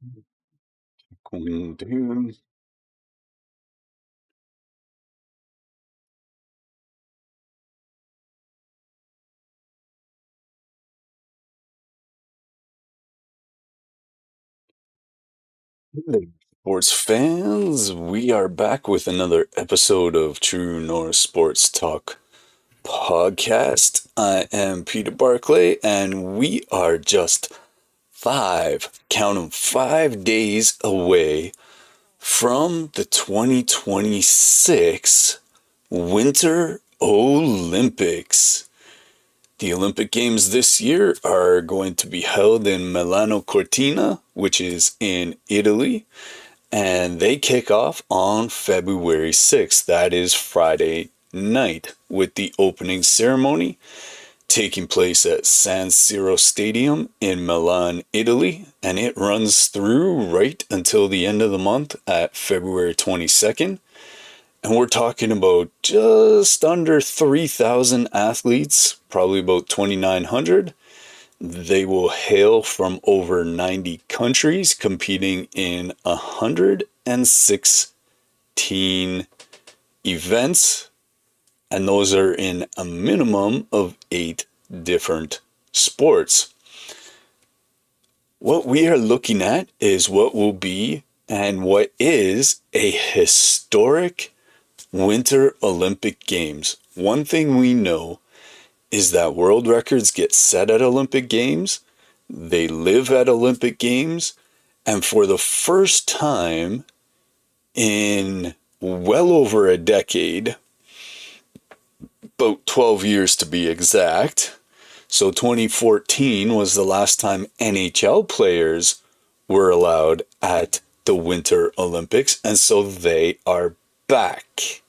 Dude. Hey, sports fans, we are back with another episode of True North Sports Talk podcast. I am Peter Barclay, and we are just count 'em, 5 days away from the 2026 Winter Olympics. The Olympic Games this year are going to be held in Milano Cortina, which is in Italy, and they kick off on February 6th. That is Friday night, with the opening ceremony taking place at San Siro Stadium in Milan, Italy, and it runs through right until the end of the month at February 22nd. And we're talking about just under 3,000 athletes, probably about 2,900. They will hail from over 90 countries, competing in 116 events, and those are in a minimum of 8 different sports. What we are looking at is what will be and what is a historic Winter Olympic Games. One thing we know is that world records get set at Olympic Games, they live at Olympic Games, and for the first time in well over a decade, about 12 years to be exact, so 2014 was the last time NHL players were allowed at the Winter Olympics, and so they are back.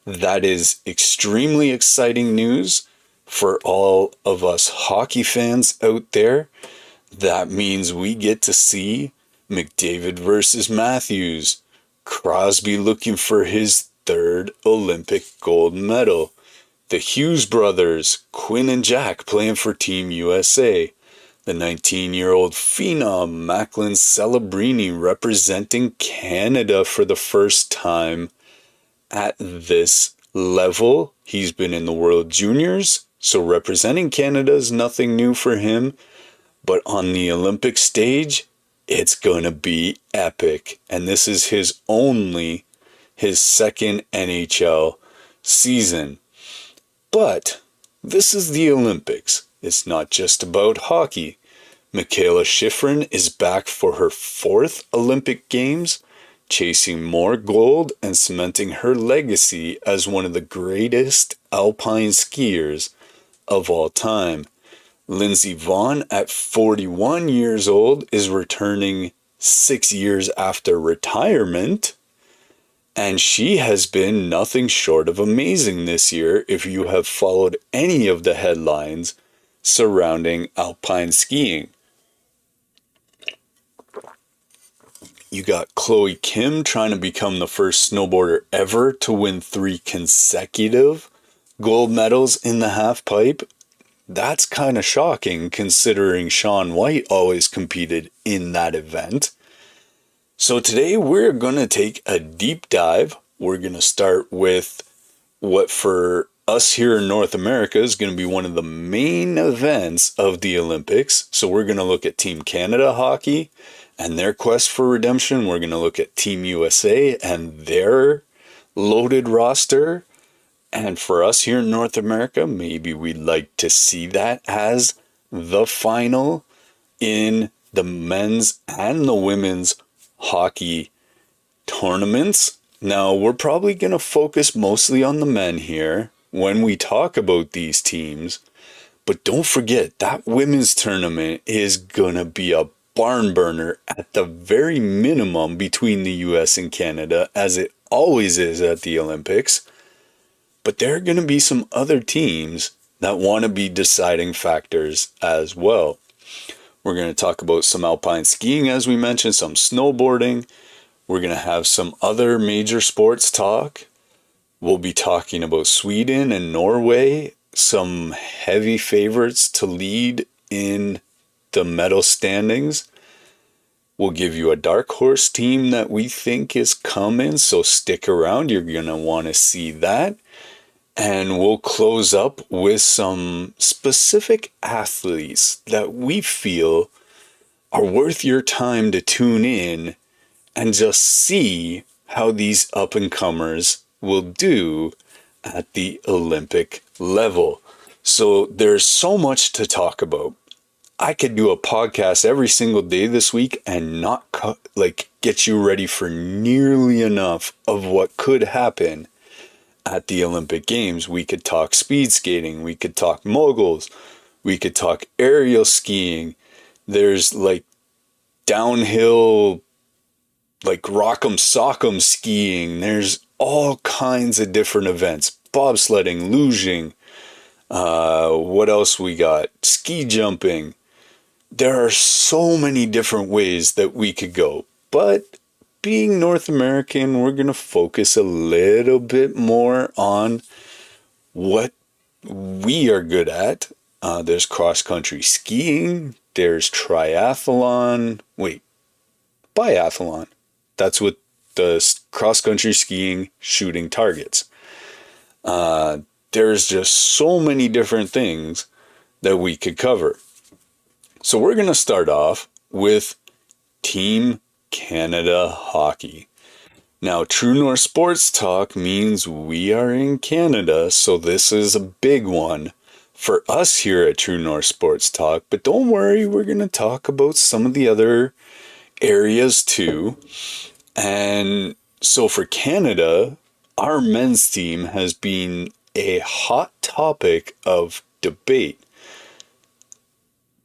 That is extremely exciting news for all of us hockey fans out there. That means we get to see McDavid versus Matthews, Crosby looking for his third Olympic gold medal, the Hughes brothers, Quinn and Jack, playing for Team USA, the 19-year-old phenom Macklin Celebrini representing Canada for the first time at this level. He's been in the World Juniors, so representing Canada is nothing new for him. But on the Olympic stage, it's going to be epic. And this is his second NHL season. But this is the Olympics. It's not just about hockey. Mikaela Shiffrin is back for her fourth Olympic Games, chasing more gold and cementing her legacy as one of the greatest alpine skiers of all time. Lindsey Vonn, at 41 years old, is returning 6 years after retirement, and she has been nothing short of amazing this year if you have followed any of the headlines surrounding alpine skiing. You got Chloe Kim trying to become the first snowboarder ever to win 3 consecutive gold medals in the halfpipe. That's kind of shocking considering Shaun White always competed in that event. So today we're going to take a deep dive. We're going to start with what for us here in North America is going to be one of the main events of the Olympics. So we're going to look at Team Canada hockey and their quest for redemption. We're going to look at Team USA and their loaded roster. And for us here in North America, maybe we'd like to see that as the final in the men's and the women's hockey tournaments. Now, we're probably going to focus mostly on the men here when we talk about these teams. But don't forget, that women's tournament is going to be a barn burner at the very minimum between the US and Canada, as it always is at the Olympics. But there are going to be some other teams that want to be deciding factors as well. We're going to talk about some alpine skiing, as we mentioned, some snowboarding. We're going to have some other major sports talk. We'll be talking about Sweden and Norway, some heavy favorites to lead in the medal standings. We'll give you a dark horse team that we think is coming, so stick around. You're going to want to see that. And we'll close up with some specific athletes that we feel are worth your time to tune in and just see how these up-and-comers will do at the Olympic level. So there's so much to talk about. I could do a podcast every single day this week and not get you ready for nearly enough of what could happen at the Olympic Games. We could talk speed skating, we could talk moguls, we could talk aerial skiing. There's downhill, rock'em sock'em skiing. There's all kinds of different events. Bobsledding, luging. What else we got? Ski jumping. There are so many different ways that we could go. But being North American, we're going to focus a little bit more on what we are good at. There's cross-country skiing. There's triathlon. Biathlon. That's what the cross-country skiing shooting targets. There's just so many different things that we could cover. So we're going to start off with Team Canada Hockey. Now, True North Sports Talk means we are in Canada, so this is a big one for us here at True North Sports Talk. But don't worry, we're going to talk about some of the other areas too. And so for Canada, our men's team has been a hot topic of debate.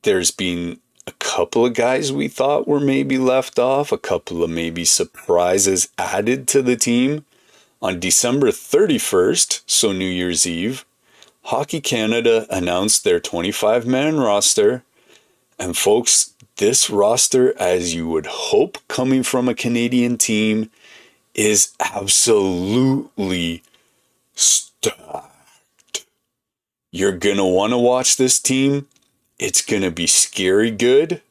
There's been a couple of guys we thought were maybe left off, a couple of maybe surprises added to the team. On December 31st, so New Year's Eve, Hockey Canada announced their 25-man roster. And folks, this roster, as you would hope coming from a Canadian team, is absolutely stacked. You're going to want to watch this team. It's going to be scary good.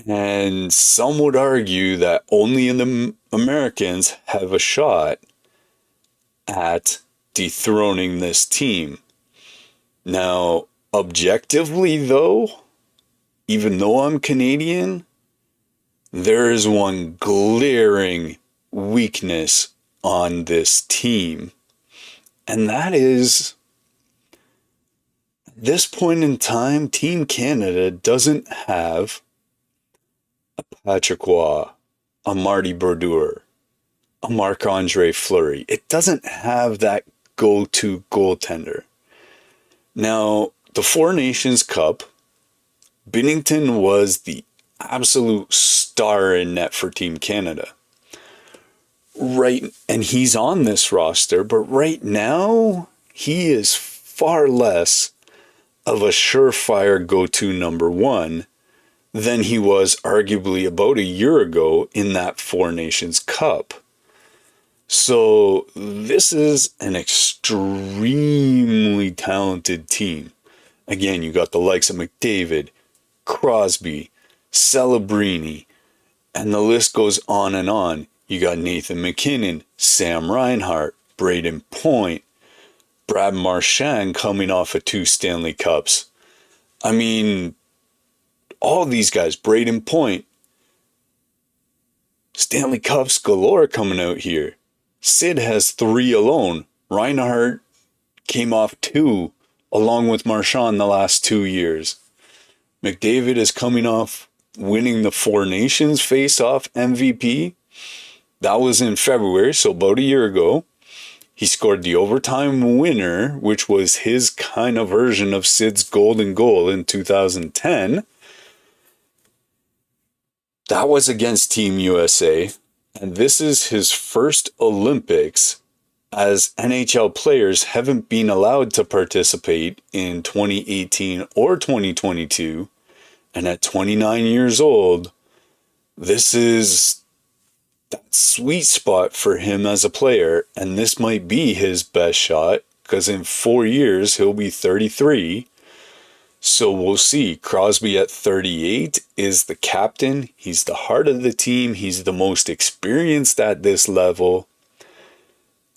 And some would argue that only the Americans have a shot at dethroning this team. Now, objectively though, even though I'm Canadian, there is one glaring weakness on this team. And that is, at this point in time, Team Canada doesn't have a Patrick Roy, a Marty Brodeur, a Marc-Andre Fleury. It doesn't have that go-to goaltender. Now, the Four Nations Cup, Binnington was the absolute star in net for Team Canada. Right, and he's on this roster, but right now, he is far less of a surefire go-to number one than he was arguably about a year ago in that Four Nations Cup. So this is an extremely talented team. Again, you got the likes of McDavid, Crosby, Celebrini, and the list goes on and on. You got Nathan MacKinnon, Sam Reinhart, Braden Point, Brad Marchand coming off of 2 Stanley Cups. I mean, all these guys, Braden Point, Stanley Cups galore coming out here. Sid has 3 alone. Reinhart came off 2 along with Marchand the last 2 years. McDavid is coming off winning the Four Nations face-off MVP. That was in February, so about a year ago. He scored the overtime winner, which was his kind of version of Sid's golden goal in 2010. That was against Team USA, and this is his first Olympics, as NHL players haven't been allowed to participate in 2018 or 2022, and at 29 years old, this is that sweet spot for him as a player, and this might be his best shot, because in 4 years he'll be 33. So we'll see. Crosby at 38 is the captain. He's the heart of the team. He's the most experienced at this level.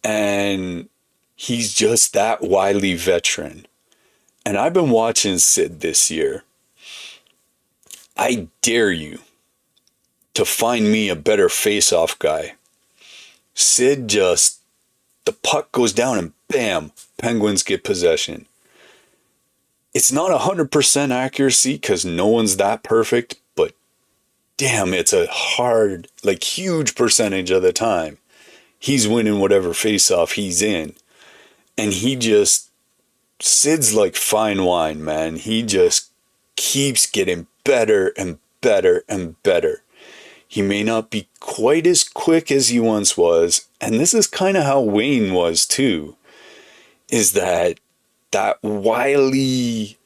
And he's just that wily veteran. And I've been watching Sid this year. I dare you to find me a better face-off guy. Sid just, the puck goes down and bam, Penguins get possession. It's not 100% accuracy because no one's that perfect, but damn, it's a hard, like huge percentage of the time. He's winning whatever face-off he's in. And Sid's like fine wine, man. He just keeps getting better and better and better. He may not be quite as quick as he once was, and this is kind of how Wayne was too, is that wily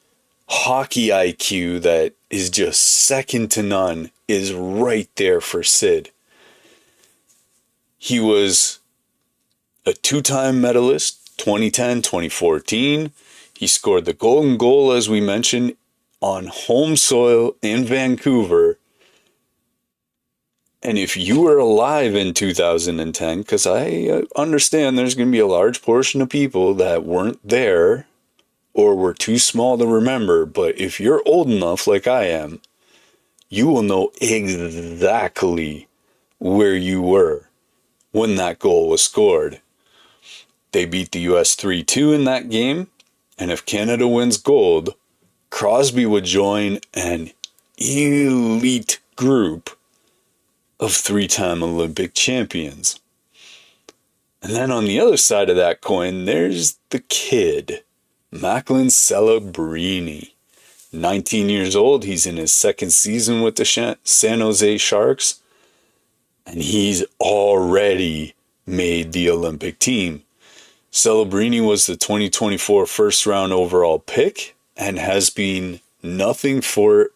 hockey IQ that is just second to none is right there for Sid. He was a two-time medalist, 2010, 2014. He scored the golden goal, as we mentioned, on home soil in Vancouver. And if you were alive in 2010, because I understand there's going to be a large portion of people that weren't there or were too small to remember, but if you're old enough like I am, you will know exactly where you were when that goal was scored. They beat the US 3-2 in that game, and if Canada wins gold, Crosby would join an elite group of three-time Olympic champions. And then on the other side of that coin, there's the kid, Macklin Celebrini. 19 years old, he's in his second season with the San Jose Sharks, and he's already made the Olympic team. Celebrini was the 2024 first-round overall pick and has been nothing short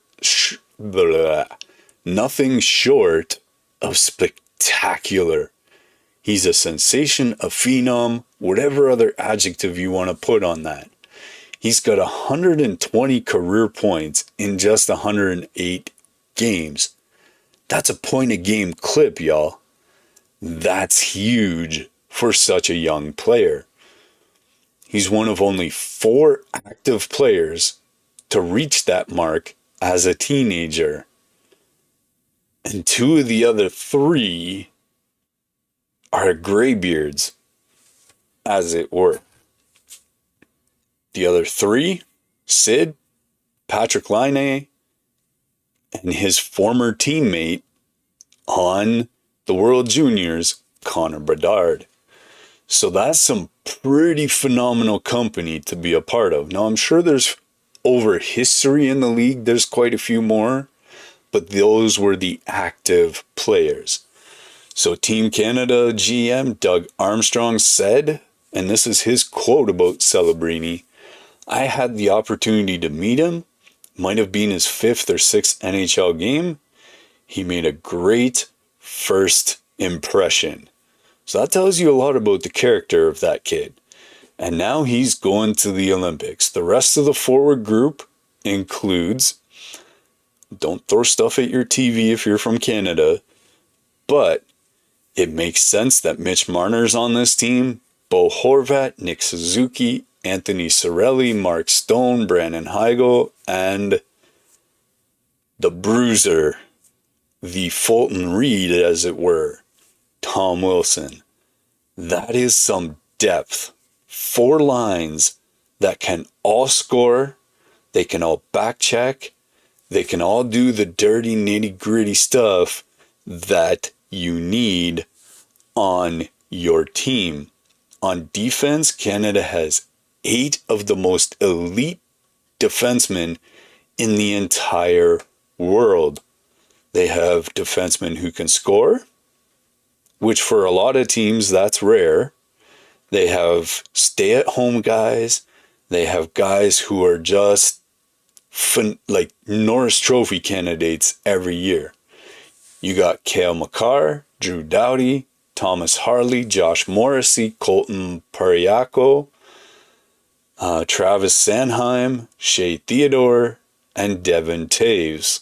of spectacular. He's a sensation, a phenom, whatever other adjective you want to put on that. He's got 120 career points in just 108 games. That's a point-a-game clip, y'all. That's huge for such a young player. He's one of only 4 active players to reach that mark as a teenager. And 2 of the other 3 are graybeards, as it were. The other 3, Sid, Patrick Laine, and his former teammate on the World Juniors, Connor Bedard. So that's some pretty phenomenal company to be a part of. Now, I'm sure there's over history in the league, there's quite a few more, but those were the active players. So Team Canada GM Doug Armstrong said, and this is his quote about Celebrini, "I had the opportunity to meet him, might have been his 5th or 6th NHL game. He made a great first impression." So that tells you a lot about the character of that kid. And now he's going to the Olympics. The rest of the forward group includes, don't throw stuff at your TV if you're from Canada, but it makes sense that Mitch Marner's on this team, Bo Horvat, Nick Suzuki, Anthony Cirelli, Mark Stone, Brandon Heigl, and the bruiser, the Fulton Reed, as it were, Tom Wilson. That is some depth. 4 lines that can all score, they can all back check, they can all do the dirty, nitty-gritty stuff that you need on your team. On defense, Canada has 8 of the most elite defensemen in the entire world. They have defensemen who can score, which for a lot of teams, that's rare. They have stay-at-home guys. They have guys who are just like Norris Trophy candidates every year. You got Cale Makar, Drew Doughty, Thomas Harley, Josh Morrissey, Colton Parayako, Travis Sanheim, Shea Theodore, and Devin Taves.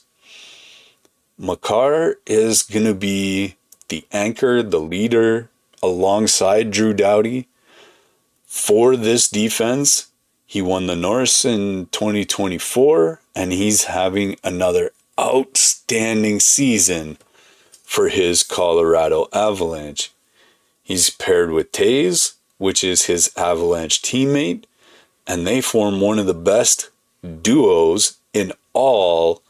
Makar is going to be the anchor, the leader, alongside Drew Doughty for this defense. He won the Norris in 2024, and he's having another outstanding season for his Colorado Avalanche. He's paired with Taves, which is his Avalanche teammate, and they form one of the best duos in all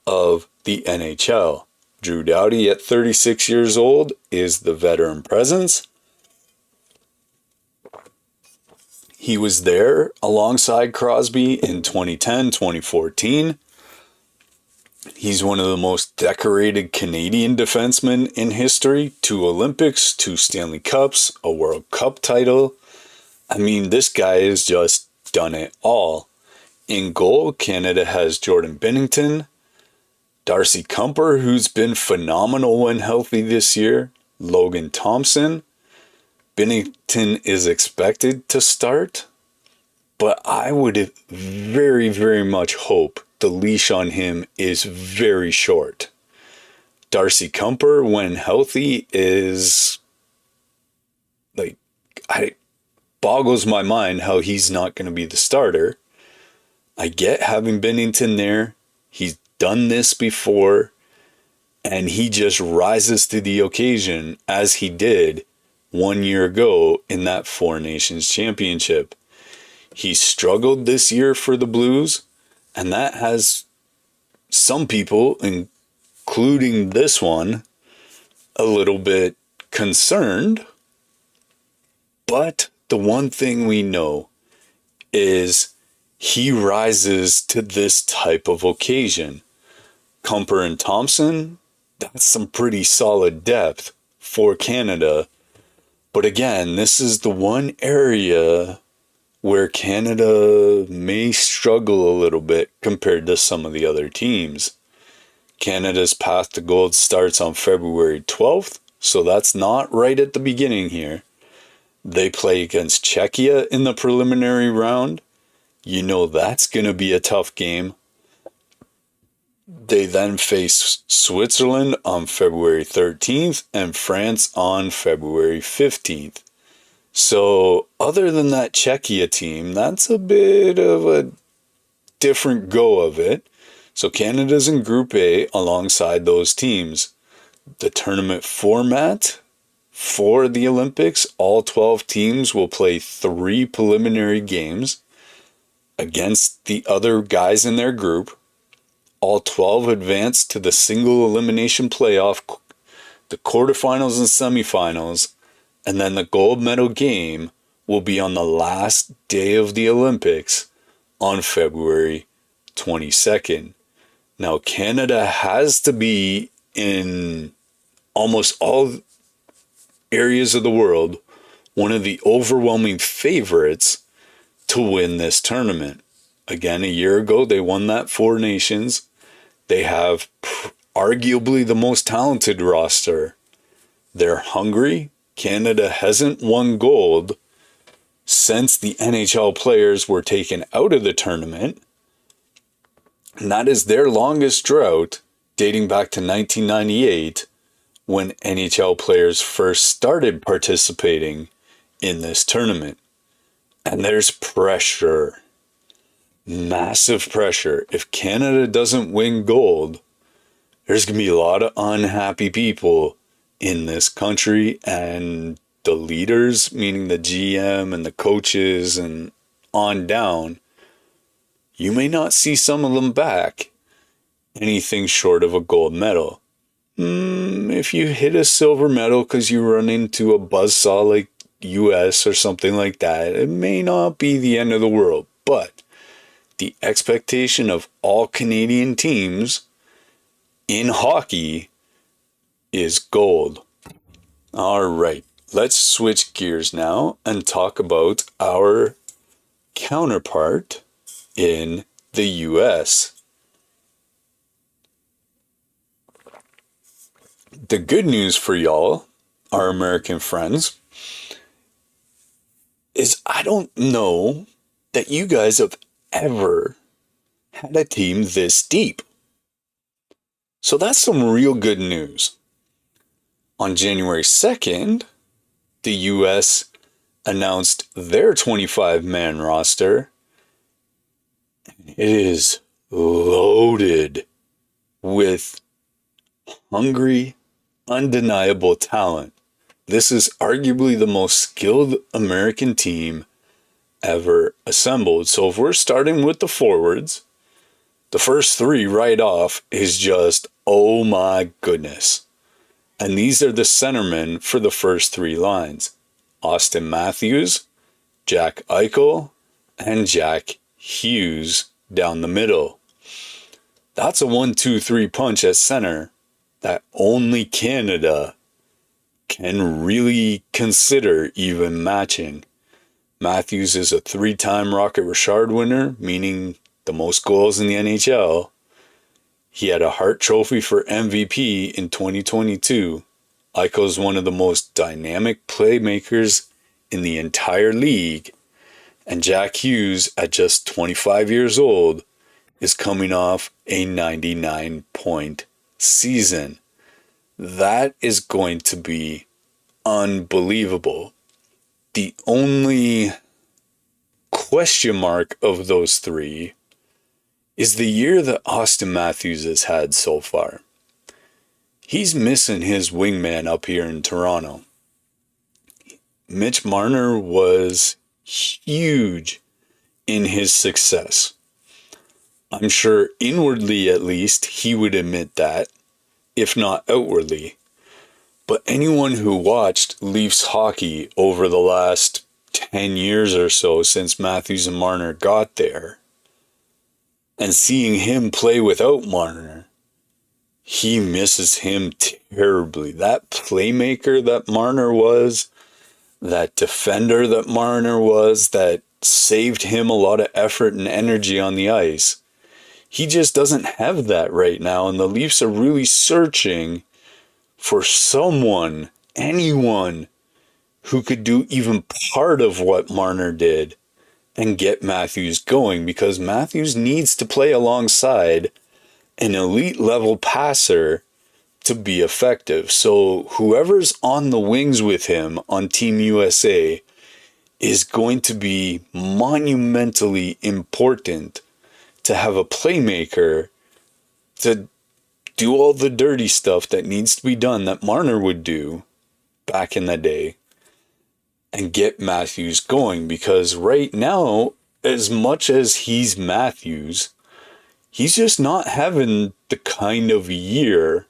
of the NHL. Drew Doughty at 36 years old is the veteran presence. He was there alongside Crosby in 2010, 2014. He's one of the most decorated Canadian defensemen in history. 2 Olympics, 2 Stanley Cups, a World Cup title. I mean, this guy has just done it all. In goal, Canada has Jordan Binnington, Darcy Kuemper, who's been phenomenal when healthy this year, Logan Thompson. Binnington is expected to start, but I would very, very much hope the leash on him is very short. Darcy Kuemper, when healthy, is like, it boggles my mind how he's not going to be the starter. I get having Binnington there. He's done this before, and he just rises to the occasion as he did 1 year ago in that Four Nations Championship. He struggled this year for the Blues, and that has some people, including this one, a little bit concerned. But the one thing we know is he rises to this type of occasion. Kuemper and Thompson, that's some pretty solid depth for Canada. But again, this is the one area where Canada may struggle a little bit compared to some of the other teams. Canada's path to gold starts on February 12th, so that's not right at the beginning here. They play against Czechia in the preliminary round. You know that's going to be a tough game. They then face Switzerland on February 13th and France on February 15th. So other than that Czechia team, that's a bit of a different go of it. So Canada's in Group A alongside those teams. The tournament format for the Olympics, all 12 teams will play 3 preliminary games against the other guys in their group. All 12 advance to the single elimination playoff, the quarterfinals and semifinals, and then the gold medal game will be on the last day of the Olympics on February 22nd. Now, Canada has to be in almost all areas of the world one of the overwhelming favorites to win this tournament. Again, a year ago, they won that Four Nations. They have arguably the most talented roster. They're hungry. Canada hasn't won gold since the NHL players were taken out of the tournament. And that is their longest drought, dating back to 1998, when NHL players first started participating in this tournament. And there's pressure. Massive pressure. If Canada doesn't win gold, there's going to be a lot of unhappy people in this country, and the leaders, meaning the GM and the coaches and on down, you may not see some of them back anything short of a gold medal. If you hit a silver medal because you run into a buzzsaw like US or something like that, it may not be the end of the world, but the expectation of all Canadian teams in hockey is gold. All right, let's switch gears now and talk about our counterpart in the US. The good news for y'all, our American friends, is I don't know that you guys have ever had a team this deep. So that's some real good news. On January 2nd, the US announced their 25-man roster. It is loaded with hungry, undeniable talent. This is arguably the most skilled American team ever assembled. So if we're starting with the forwards, the first three right off is just, oh my goodness. And these are the centermen for the first three lines. Auston Matthews, Jack Eichel, and Jack Hughes down the middle. That's a 1-2-3 punch at center that only Canada can really consider even matching. Matthews is a 3-time Rocket Richard winner, meaning the most goals in the NHL. He had a Hart Trophy for MVP in 2022. Eichel is one of the most dynamic playmakers in the entire league. And Jack Hughes, at just 25 years old, is coming off a 99-point season. That is going to be unbelievable. The only question mark of those three is the year that Auston Matthews has had so far. He's missing his wingman up here in Toronto. Mitch Marner was huge in his success. I'm sure inwardly at least he would admit that, if not outwardly. But anyone who watched Leafs hockey over the last 10 years or so since Matthews and Marner got there, and seeing him play without Marner, he misses him terribly. That playmaker that Marner was, that defender that Marner was, that saved him a lot of effort and energy on the ice, he just doesn't have that right now. And the Leafs are really searching for someone, anyone, who could do even part of what Marner did and get Matthews going, because Matthews needs to play alongside an elite level passer to be effective. So whoever's on the wings with him on Team USA is going to be monumentally important to have a playmaker to do all the dirty stuff that needs to be done that Marner would do back in the day and get Matthews going. Because right now, as much as he's Matthews, he's just not having the kind of year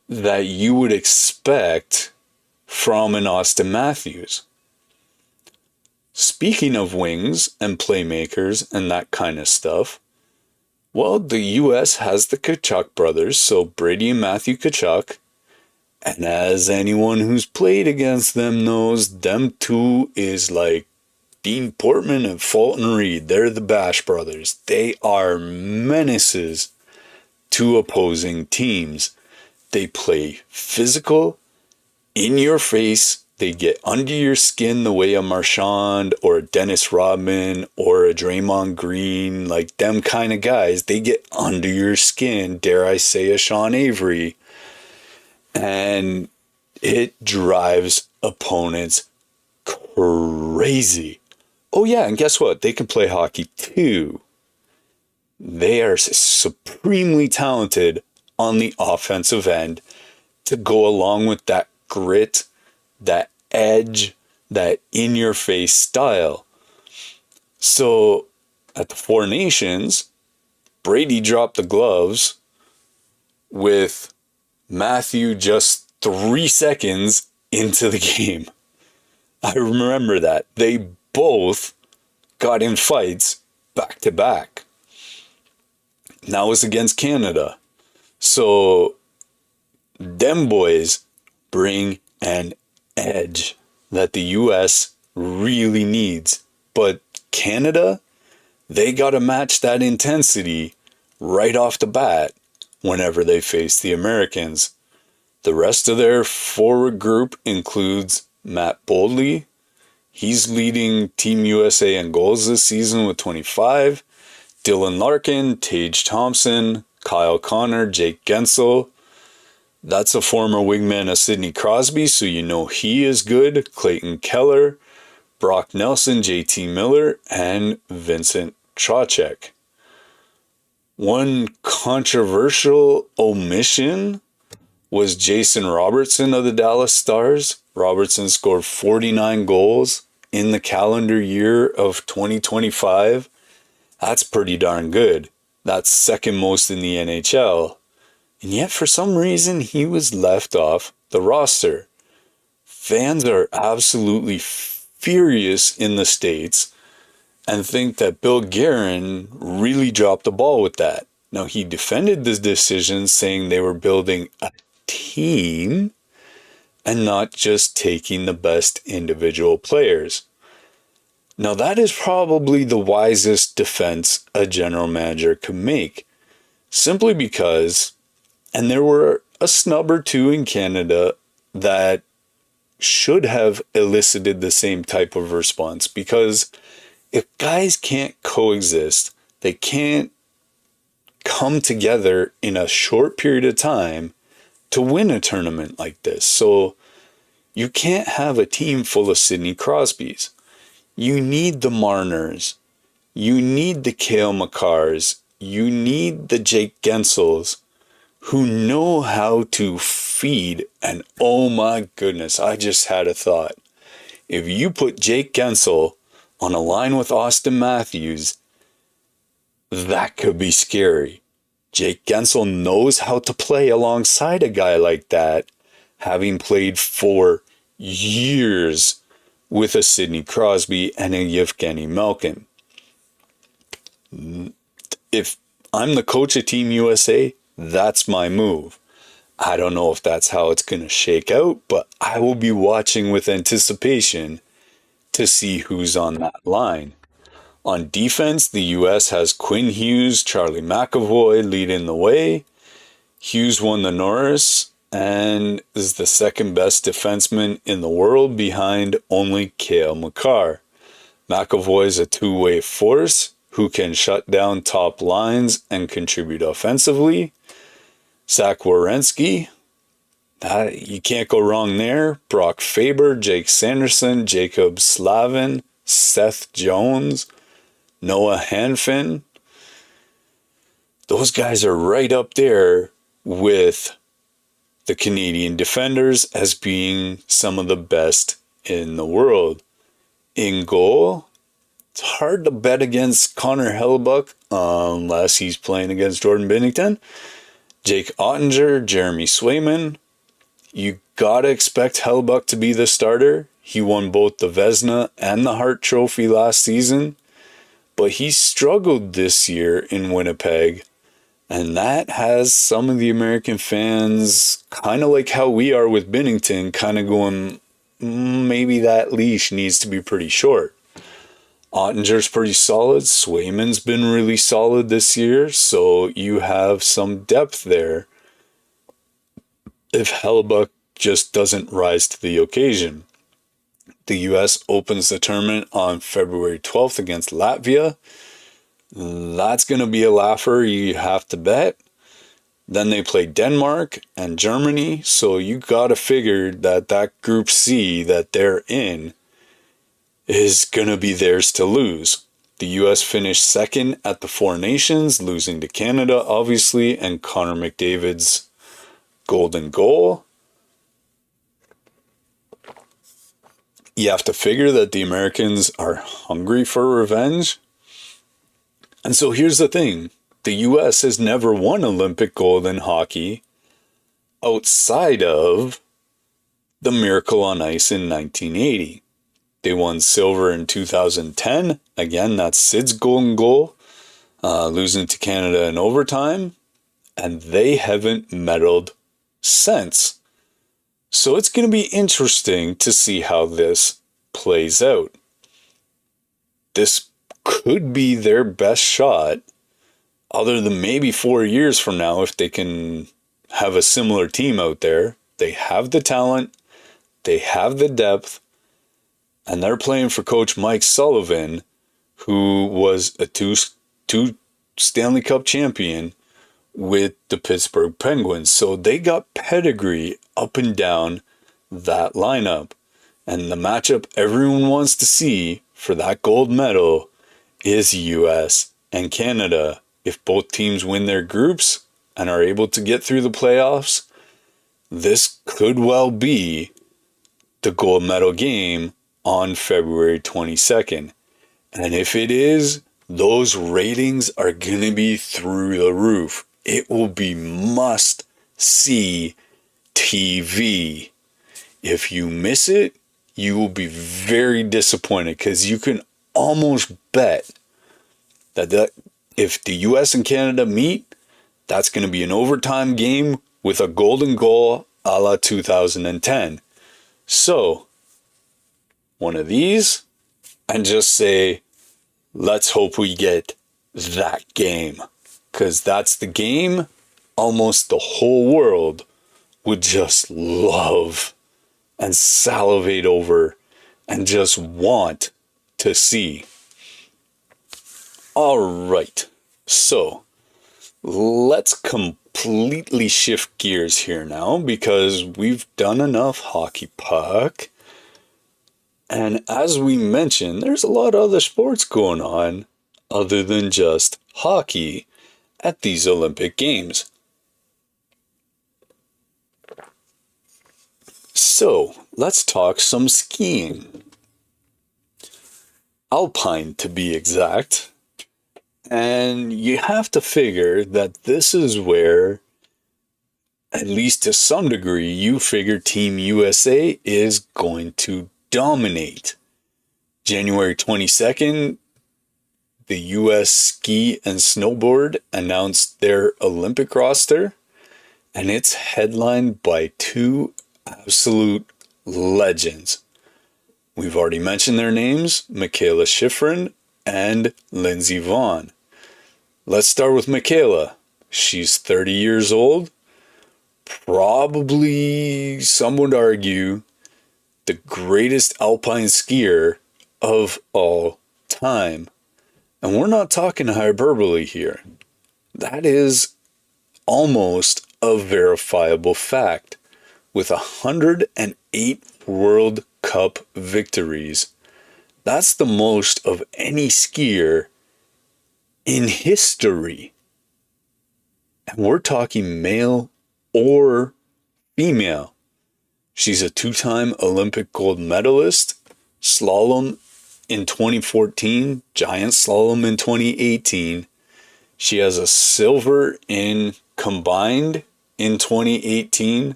that you would expect from an Auston Matthews. Speaking of wings and playmakers and that kind of stuff, well, the US has the Tkachuk brothers, so Brady and Matthew Tkachuk. And as anyone who's played against them knows, them two is like Dean Portman and Fulton Reed. They're the Bash brothers. They are menaces to opposing teams. They play physical, in your face. They get under your skin the way a Marchand or a Dennis Rodman or a Draymond Green, like them kind of guys, they get under your skin, dare I say a Sean Avery. And it drives opponents crazy. Oh yeah, and guess what? They can play hockey too. They are supremely talented on the offensive end to go along with that grit, that edge, that in-your-face style. So at the Four Nations, Brady dropped the gloves with Matthew just 3 seconds into the game. I remember that. They both got in fights back to back. Now it's against Canada. So them boys bring an edge that the US really needs. But Canada, they got to match that intensity right off the bat whenever they face the Americans. The rest of their forward group includes Matt Boldy, He's leading Team USA in goals this season with 25. Dylan Larkin, Tage Thompson, Kyle Connor, Jake Gensel. That's a former wingman of Sidney Crosby, so you know he is good. Clayton Keller, Brock Nelson, JT Miller, and Vincent Trocheck. One controversial omission was Jason Robertson of the Dallas Stars. Robertson scored 49 goals in the calendar year of 2025. That's pretty darn good. That's second most in the NHL. And yet for some reason he was left off the roster. Fans are absolutely furious in the States and think that Bill Guerin really dropped the ball with that. Now, he defended this decision, saying they were building a team and not just taking the best individual players. Now, that is probably the wisest defense a general manager could make, simply because, and there were a snub or two in Canada that should have elicited the same type of response, because if guys can't coexist, they can't come together in a short period of time to win a tournament like this. So you can't have a team full of Sidney Crosbys. You need the Marners. You need the Cale Makars. You need the Jake Gensels who know how to feed. And oh my goodness, I just had a thought. If you put Jake Gensel on a line with Austin Matthews, that could be scary. Jake Gensel knows how to play alongside a guy like that, having played for years with a Sidney Crosby and a Yevgeny Malkin. If I'm the coach of Team USA, that's my move. I don't know if that's how it's going to shake out, but I will be watching with anticipation to see who's on that line. On defense, the U.S. has Quinn Hughes, Charlie McAvoy leading the way. Hughes won the Norris and is the second best defenseman in the world behind only Cale Makar. McAvoy is a two-way force who can shut down top lines and contribute offensively. Zach Werenski, you can't go wrong there. Brock Faber, Jake Sanderson, Jacob Slavin, Seth Jones, Noah Hanfin. Those guys are right up there with the Canadian defenders as being some of the best in the world. In goal, it's hard to bet against Connor Hellebuyck unless he's playing against Jordan Binnington. Jake Ottinger, Jeremy Swayman. You gotta expect Hellebuyck to be the starter. He won both the Vezina and the Hart Trophy last season, but he struggled this year in Winnipeg, and that has some of the American fans, kind of like how we are with Binnington, kind of going, maybe that leash needs to be pretty short. Ottinger's pretty solid. Swayman's been really solid this year, so you have some depth there if Hellebuyck just doesn't rise to the occasion. The U.S. opens the tournament on February 12th against Latvia. That's going to be a laugher, you have to bet. Then they play Denmark and Germany, so you got to figure that Group C that they're in is going to be theirs to lose. The U.S. finished second at the Four Nations, losing to Canada, obviously, and Connor McDavid's golden goal. You have to figure that the Americans are hungry for revenge. And so here's the thing. The U.S. has never won Olympic gold in hockey outside of the Miracle on Ice in 1980. They won silver in 2010. Again, that's Sid's golden goal, losing to Canada in overtime. And they haven't medaled since. So it's going to be interesting to see how this plays out. This could be their best shot, other than maybe 4 years from now, if they can have a similar team out there. They have the talent, they have the depth, And they're playing for Coach Mike Sullivan, who was a two Stanley Cup champion with the Pittsburgh Penguins. So they got pedigree up and down that lineup. And the matchup everyone wants to see for that gold medal is US and Canada. If both teams win their groups and are able to get through the playoffs, this could well be the gold medal game on February 22nd. And if it is, those ratings are going to be through the roof. It will be must-see TV. If you miss it, you will be very disappointed, because you can almost bet that if the US and Canada meet, that's going to be an overtime game with a golden goal a la 2010. So, one of these, and just say, let's hope we get that game. Because that's the game almost the whole world would just love and salivate over and just want to see. All right, so let's completely shift gears here now, because we've done enough hockey puck. And as we mentioned, there's a lot of other sports going on other than just hockey at these Olympic Games. So let's talk some skiing. Alpine, to be exact. And you have to figure that this is where, at least to some degree, you figure Team USA is going to dominate. January 22nd, the US Ski and Snowboard announced their Olympic roster, and it's headlined by two absolute legends. We've already mentioned their names, Mikaela Shiffrin and Lindsey Vonn. Let's start with Mikaela. She's 30 years old. Probably, some would argue, the greatest alpine skier of all time. And we're not talking hyperbole here. That is almost a verifiable fact. With 108 World Cup victories, that's the most of any skier in history. And we're talking male or female. She's a two-time Olympic gold medalist, slalom in 2014, giant slalom in 2018. She has a silver in combined in 2018.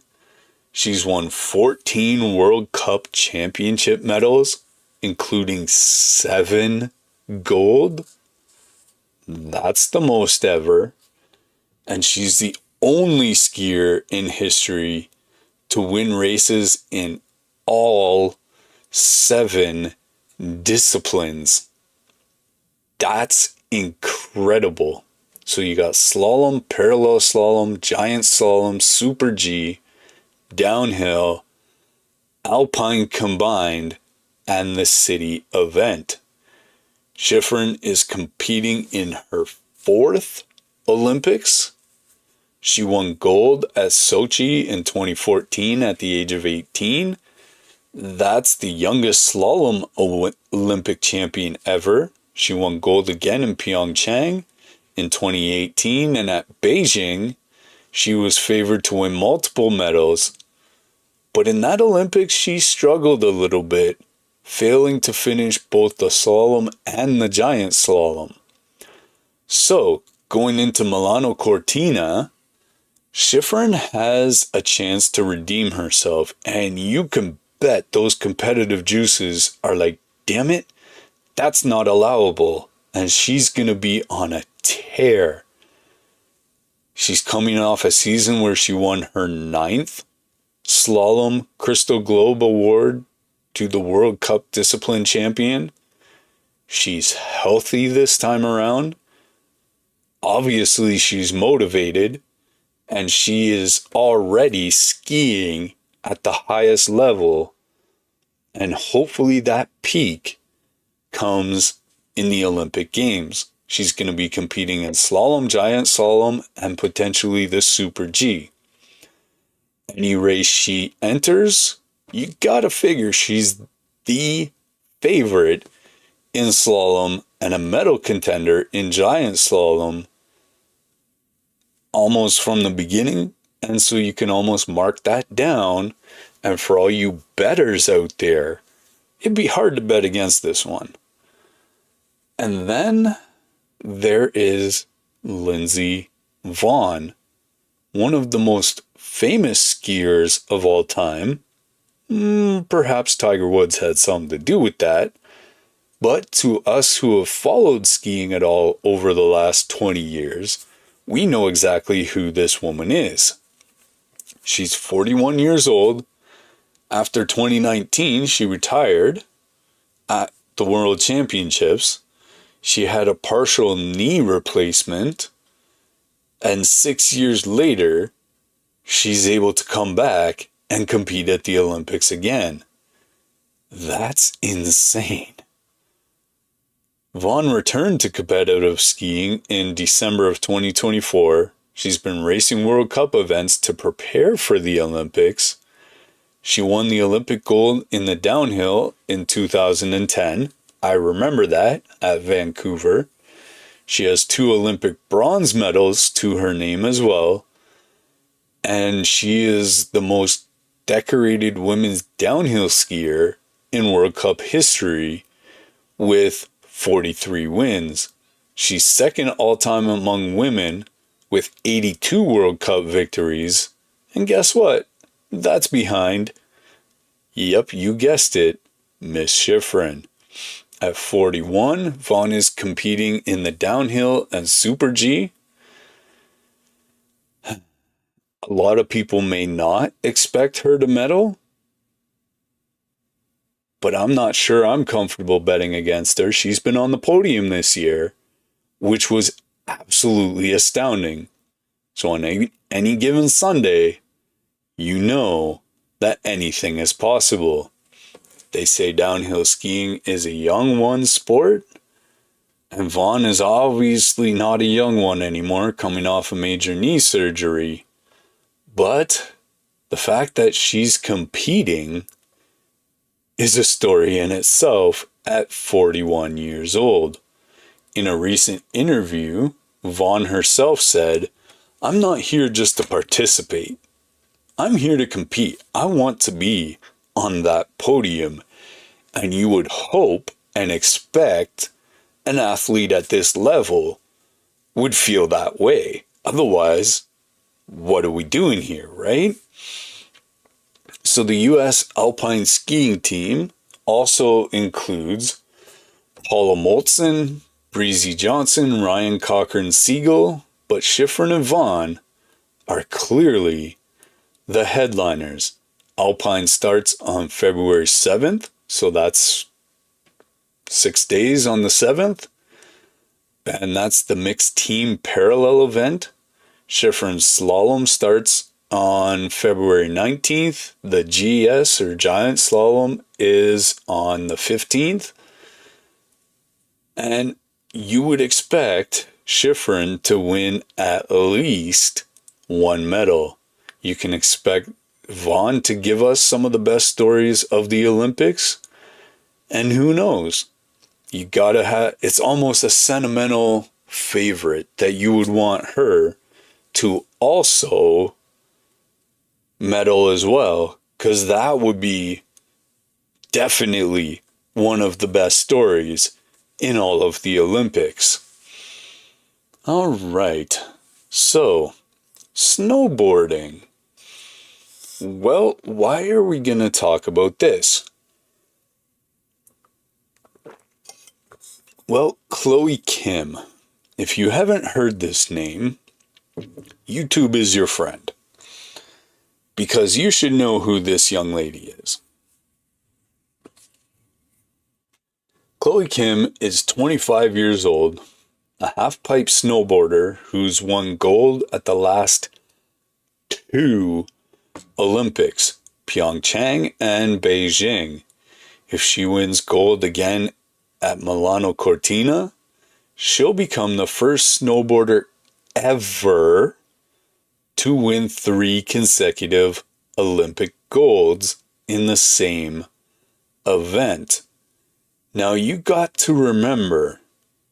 She's won 14 World Cup championship medals, including 7 gold. That's the most ever. And she's the only skier in history to win races in all 7 disciplines. That's incredible. So you got slalom, parallel slalom, giant slalom, super G, downhill, alpine combined, and the city event. Shiffrin is competing in her 4th Olympics. She won gold at Sochi in 2014 at the age of 18. That's the youngest slalom Olympic champion ever. She won gold again in Pyeongchang in 2018, and at Beijing, she was favored to win multiple medals. But in that Olympics, she struggled a little bit, failing to finish both the slalom and the giant slalom. So, going into Milano Cortina, Shiffrin has a chance to redeem herself, and you can bet those competitive juices are like, damn it, that's not allowable, and she's going to be on a tear. She's coming off a season where she won her 9th Slalom Crystal Globe Award to the World Cup Discipline Champion. She's healthy this time around. Obviously, she's motivated, and she is already skiing at the highest level. And hopefully that peak comes in the Olympic Games. She's going to be competing in slalom, giant slalom, and potentially the Super G. Any race she enters, you gotta figure she's the favorite in slalom and a medal contender in giant slalom almost from the beginning. And so you can almost mark that down. And for all you bettors out there, it'd be hard to bet against this one. And then there is Lindsey Vonn, one of the most famous skiers of all time. Perhaps Tiger Woods had something to do with that. But to us who have followed skiing at all over the last 20 years, we know exactly who this woman is. She's 41 years old. After 2019, she retired at the World Championships. She had a partial knee replacement. And 6 years later, she's able to come back and compete at the Olympics again. That's insane. Vonn returned to competitive skiing in December of 2024. She's been racing World Cup events to prepare for the Olympics. She won the Olympic gold in the downhill in 2010. I remember that at Vancouver. She has 2 Olympic bronze medals to her name as well. And she is the most decorated women's downhill skier in World Cup history with 43 wins. She's second all-time among women with 82 World Cup victories. And guess what? That's behind, yep, you guessed it, Miss Shiffrin. At 41, Vonn is competing in the downhill and Super G. A lot of people may not expect her to medal, but I'm not sure I'm comfortable betting against her. She's been on the podium this year, which was absolutely astounding. So on any given Sunday, you know that anything is possible. They say downhill skiing is a young one's sport, and Vonn is obviously not a young one anymore, coming off a major knee surgery. But the fact that she's competing is a story in itself at 41 years old. In a recent interview, Vonn herself said, "I'm not here just to participate. I'm here to compete. I want to be on that podium." And you would hope and expect an athlete at this level would feel that way. Otherwise, what are we doing here, right? So the U.S. Alpine skiing team also includes Paula Moltzen, Breezy Johnson, Ryan Cochran-Siegel, but Shiffrin and Vonn are clearly the headliners. Alpine starts on February 7th, so that's 6 days on the 7th. And that's the mixed team parallel event. Shiffrin's slalom starts on February 19th. The GS or giant slalom is on the 15th. And you would expect Shiffrin to win at least one medal. You can expect Vonn to give us some of the best stories of the Olympics. And who knows? You gotta have, it's almost a sentimental favorite that you would want her to also medal as well, because that would be definitely one of the best stories in all of the Olympics. All right, so snowboarding. Well, why are we going to talk about this? Well, Chloe Kim. If you haven't heard this name, YouTube is your friend. Because you should know who this young lady is. Chloe Kim is 25 years old, a half-pipe snowboarder who's won gold at the last 2 Olympics, Pyeongchang and Beijing. If she wins gold again at Milano Cortina, she'll become the first snowboarder ever to win 3 consecutive Olympic golds in the same event. Now you got to remember,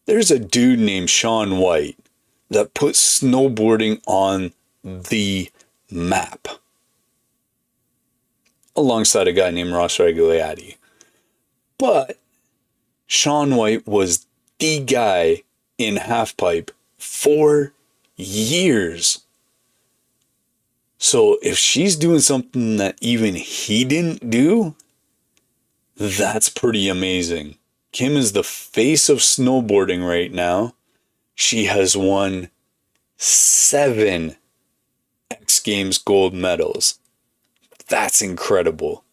there's a dude named Shaun White that put snowboarding on the map, alongside a guy named Ross Regagliati. But Shaun White was the guy in halfpipe for years. So if she's doing something that even he didn't do, that's pretty amazing. Kim is the face of snowboarding right now. She has won 7 X Games gold medals. That's incredible.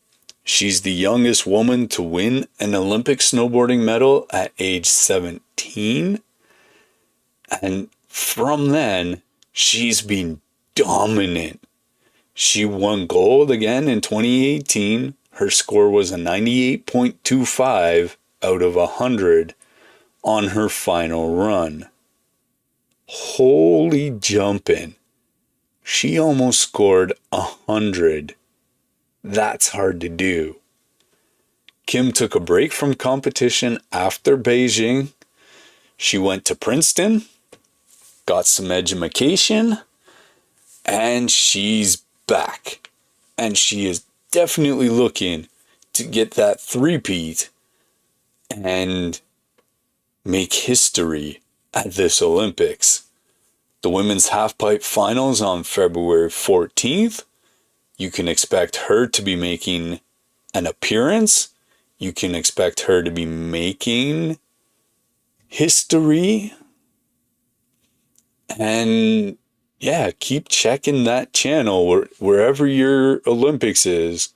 She's the youngest woman to win an Olympic snowboarding medal at age 17. And from then, she's been dominant. She won gold again in 2018. Her score was a 98.25 out of 100 on her final run. Holy jumping. She almost scored 100. That's hard to do. Kim took a break from competition after Beijing. She went to Princeton, got some education, and she's back. And she is definitely looking to get that three-peat and make history at this Olympics. The women's halfpipe finals on February 14th. You can expect her to be making an appearance. You can expect her to be making history. And yeah, keep checking that channel wherever your Olympics is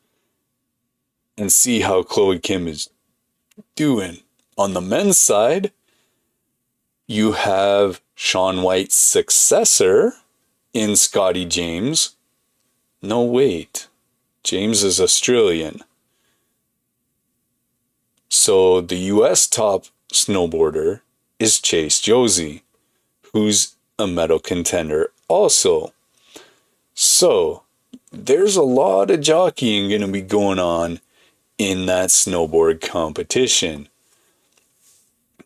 and see how Chloe Kim is doing. On the men's side, you have Shaun White's successor in Scotty James. No, wait. James is Australian. So the US top snowboarder is Chase Josie, who's a medal contender also. So there's a lot of jockeying going to be going on in that snowboard competition.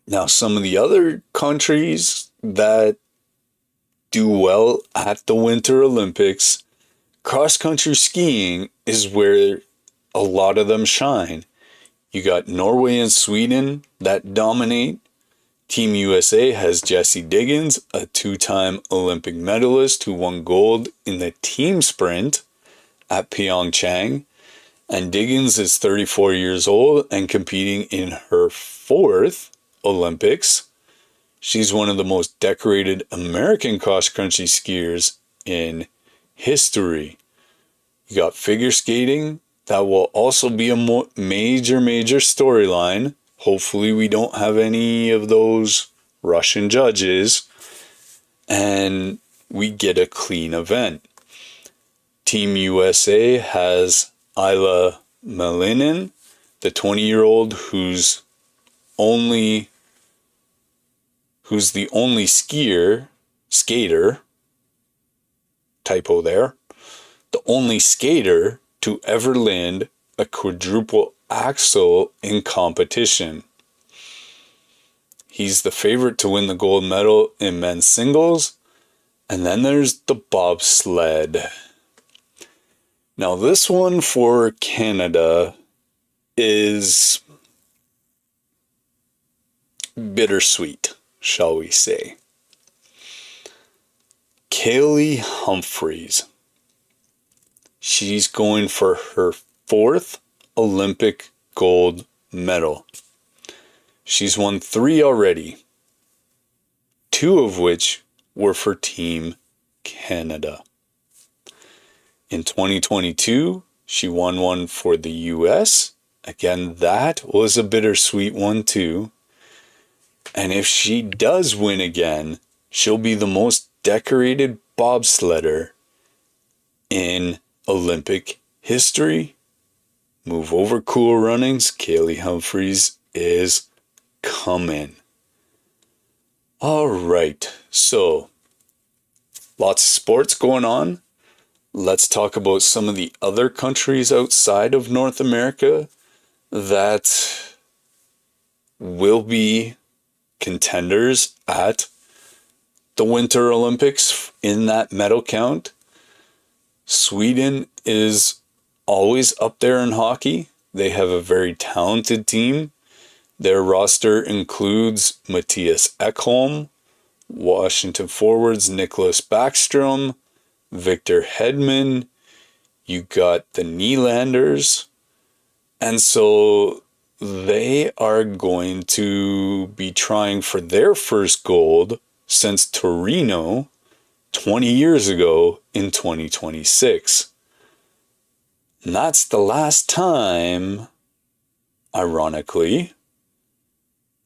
Now, some of the other countries that do well at the Winter Olympics, cross-country skiing is where a lot of them shine. You got Norway and Sweden that dominate. Team USA has Jessie Diggins, a 2-time Olympic medalist who won gold in the team sprint at Pyeongchang. And Diggins is 34 years old and competing in her 4th Olympics. She's one of the most decorated American cross-country skiers in history. You got figure skating. That will also be a major storyline. Hopefully we don't have any of those Russian judges and we get a clean event. Team USA has Ayla Malinin, the 20-year-old who's the only skater, typo there, the only skater to ever land a quadruple axel in competition. He's the favorite to win the gold medal in men's singles. And then there's the bobsled. Now this one for Canada is bittersweet, shall we say. Kaylee Humphries. She's going for her 4th Olympic gold medal. She's won 3 already, 2 of which were for Team Canada. In 2022, she won one for the US. Again, that was a bittersweet one too. And if she does win again, she'll be the most decorated bobsledder in Olympic history Move over, Cool Runnings. Kaylee Humphries is coming. All right, so lots of sports going on. Let's talk about some of the other countries outside of North America that will be contenders at the Winter Olympics in that medal count. Sweden is always up there in hockey. They have a very talented team. Their roster includes Matthias Ekholm, Washington forwards Nicholas Backstrom, Victor Hedman. You got the Nylanders. And so they are going to be trying for their first gold since Torino 20 years ago in 2026. And that's the last time, ironically,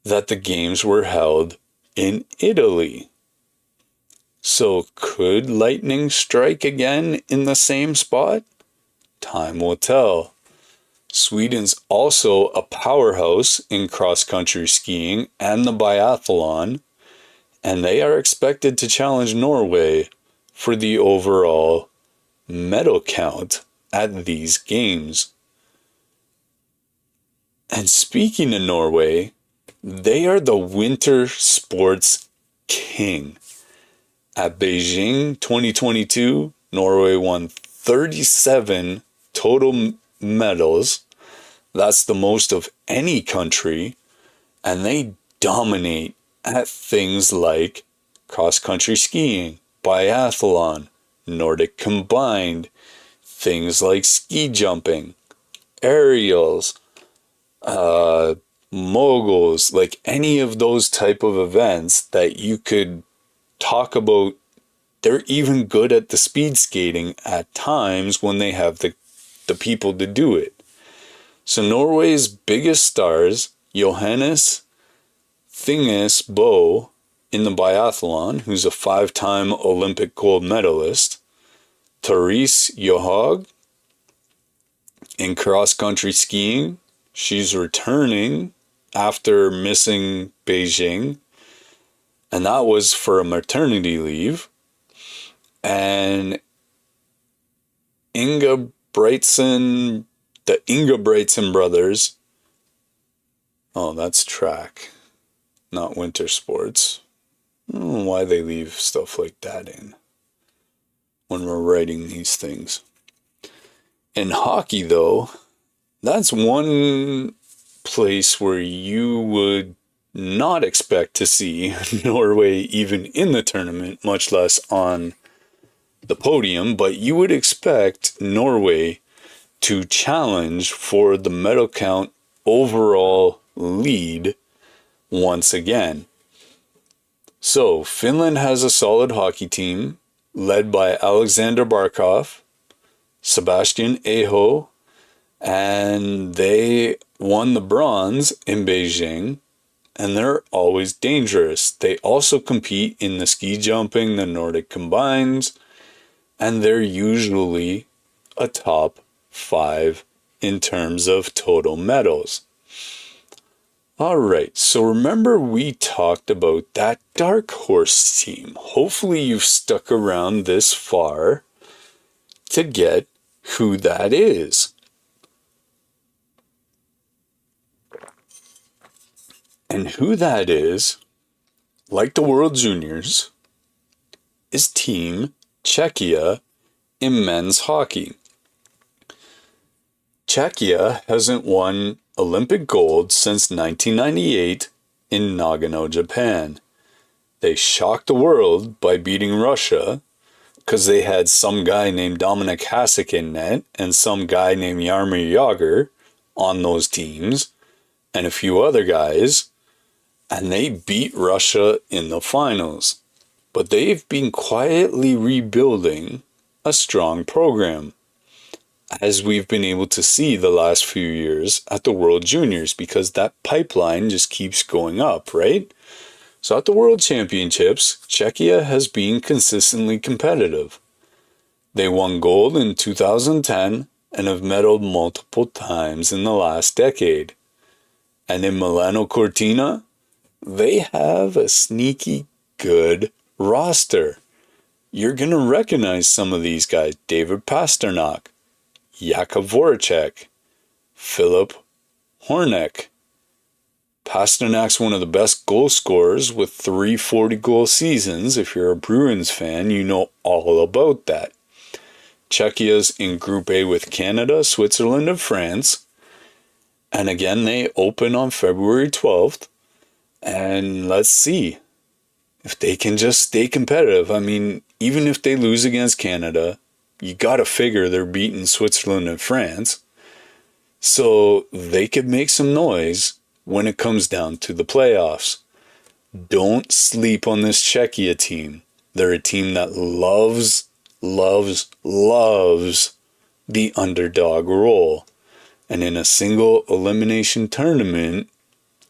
that the games were held in Italy. So could lightning strike again in the same spot? Time will tell. Sweden's also a powerhouse in cross-country skiing and the biathlon, and they are expected to challenge Norway for the overall medal count at these games. And speaking of Norway, they are the winter sports king. At Beijing 2022, Norway won 37 total medals. That's the most of any country, and they dominate at things like cross-country skiing, biathlon, Nordic combined, things like ski jumping, aerials, moguls, like any of those type of events that you could talk about. They're even good at the speed skating at times when they have the people to do it. So Norway's biggest stars, Johannes Thinges Bo in the biathlon, who's a 5-time Olympic gold medalist, Therese Johaug in cross-country skiing. She's returning after missing Beijing, and that was for a maternity leave. And Inga Brigtsen, the Inga Brigtsen brothers. Oh, that's track, not winter sports. I don't know why they leave stuff like that in when we're writing these things. In hockey, though, that's one place where you would not expect to see Norway even in the tournament, much less on the podium, but you would expect Norway to challenge for the medal count overall lead once again. So Finland has a solid hockey team led by Alexander Barkov, Sebastian Aho, and they won the bronze in Beijing, and they're always dangerous. They also compete in the ski jumping, the Nordic combines, and they're usually a top 5 in terms of total medals. All right, so remember we talked about that dark horse team. Hopefully you've stuck around this far to get who that is. And who that is, like the World Juniors, is Team Czechia in men's hockey. Czechia hasn't won Olympic gold since 1998 in Nagano, Japan. They shocked the world by beating Russia because they had some guy named Dominik Hasek in net and some guy named Jaromir Jagr on those teams and a few other guys, and they beat Russia in the finals. But they've been quietly rebuilding a strong program, as we've been able to see the last few years at the World Juniors, because that pipeline just keeps going up, right? So at the World Championships, Czechia has been consistently competitive. They won gold in 2010 and have medaled multiple times in the last decade. And in Milano Cortina, they have a sneaky good roster. You're going to recognize some of these guys. David Pasternak, Jakub Voracek, Philip Horneck. Pasternak's one of the best goal scorers with 3 40-goal seasons. If you're a Bruins fan, you know all about that. Czechia's in Group A with Canada, Switzerland, and France. And again, they open on February 12th. And let's see if they can just stay competitive. I mean, even if they lose against Canada, you got to figure they're beating Switzerland and France. So they could make some noise when it comes down to the playoffs. Don't sleep on this Czechia team. They're a team that loves the underdog role. And in a single elimination tournament,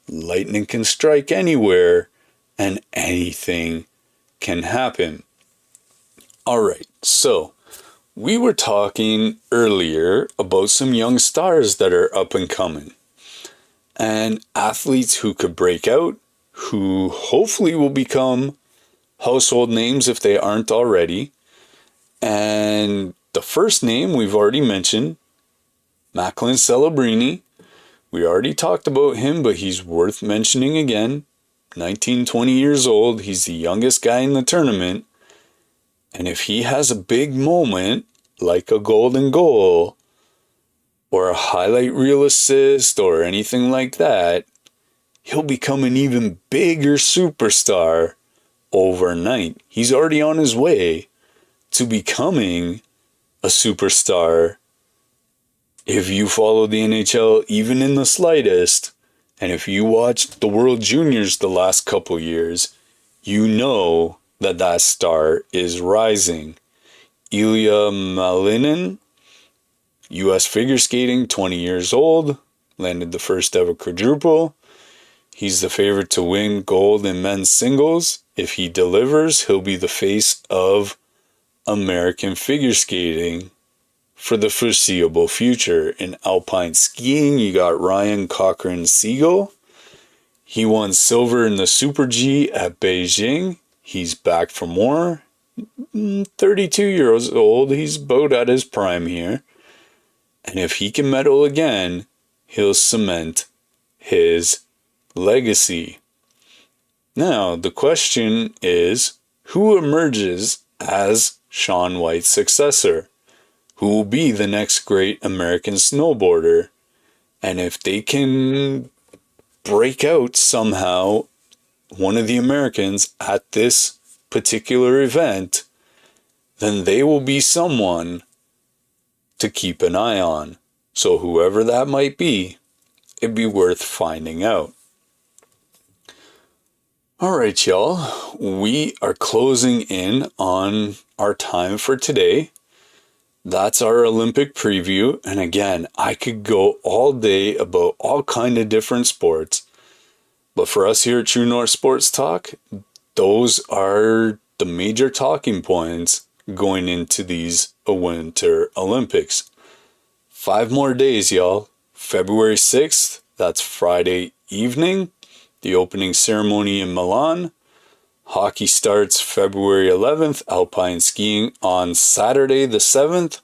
lightning can strike anywhere and anything can happen. All right, so we were talking earlier about some young stars that are up and coming and athletes who could break out, who hopefully will become household names if they aren't already. And the first name we've already mentioned, Macklin Celebrini. We already talked about him, but he's worth mentioning again. 19, 20 years old. He's the youngest guy in the tournament. And if he has a big moment, like a golden goal, or a highlight reel assist, or anything like that, he'll become an even bigger superstar overnight. He's already on his way to becoming a superstar. If you follow the NHL even in the slightest, and if you watched the World Juniors the last couple years, you know that star is rising. Ilya Malinin, U.S. figure skating, 20 years old, landed the first ever quadruple. He's the favorite to win gold in men's singles. If he delivers, he'll be the face of American figure skating for the foreseeable future. In alpine skiing, you got Ryan Cochran-Siegel. He won silver in the Super G at Beijing. He's back for more. 32 years old. He's about at his prime here. And if he can medal again, he'll cement his legacy. Now, the question is, who emerges as Shaun White's successor? Who will be the next great American snowboarder? And if they can break out somehow, one of the Americans at this particular event, then they will be someone to keep an eye on. So whoever that might be, it'd be worth finding out. All right, y'all. We are closing in on our time for today. That's our Olympic preview. And again, I could go all day about all kind of different sports. But for us here at True North Sports Talk, those are the major talking points going into these Winter Olympics. 5 more days, y'all. February 6th, that's Friday evening. The opening ceremony in Milan. Hockey starts February 11th. Alpine skiing on Saturday the 7th.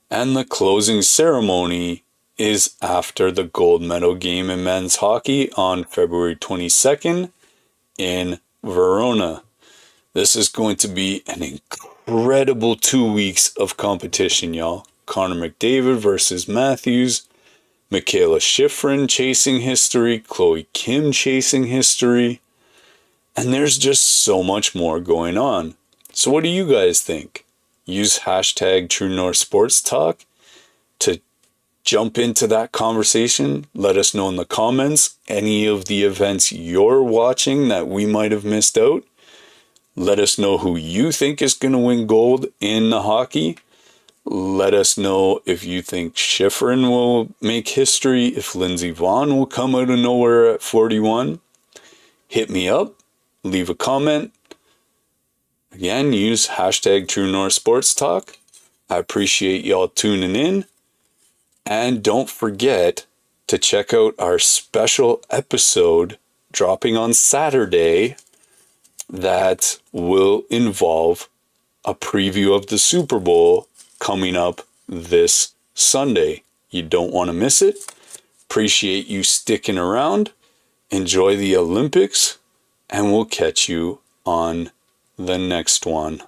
And the closing ceremony is after the gold medal game in men's hockey on February 22nd in Verona. This is going to be an incredible 2 weeks of competition, y'all. Connor McDavid versus Matthews. Michaela Shiffrin chasing history. Chloe Kim chasing history. And there's just so much more going on. So what do you guys think? Use hashtag True North Sports Talk to jump into that conversation. Let us know in the comments any of the events you're watching that we might have missed out. Let us know who you think is going to win gold in the hockey. Let us know if you think Shiffrin will make history, if Lindsey Vonn will come out of nowhere at 41. Hit me up, leave a comment. Again, use hashtag True North Sports Talk. I appreciate y'all tuning in. And don't forget to check out our special episode dropping on Saturday that will involve a preview of the Super Bowl coming up this Sunday. You don't want to miss it. Appreciate you sticking around. Enjoy the Olympics, and we'll catch you on the next one.